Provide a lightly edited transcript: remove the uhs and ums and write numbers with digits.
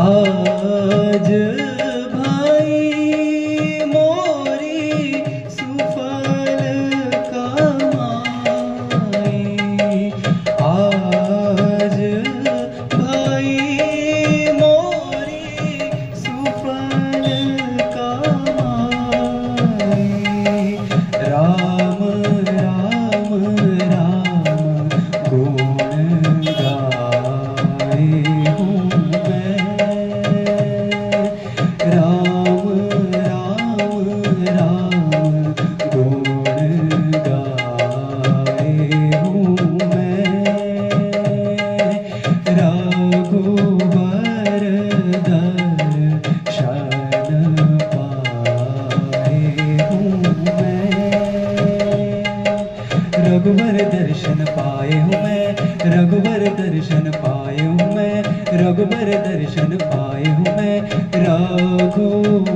आज भाई मोरी सुफल कमाई, आज भाई मोरी सुफल कमाई। राम राम राम गुण गाए हूँ मैं, राम राम राम गुण गाए हूँ मैं। रघुवर दर्शन पाए हूँ मैं, रघुवर दर्शन पाए हूँ मैं, रघुवर दर्शन पाए हूँ मैं, रघुवर दर्शन पाए हूँ मैं, रघुवर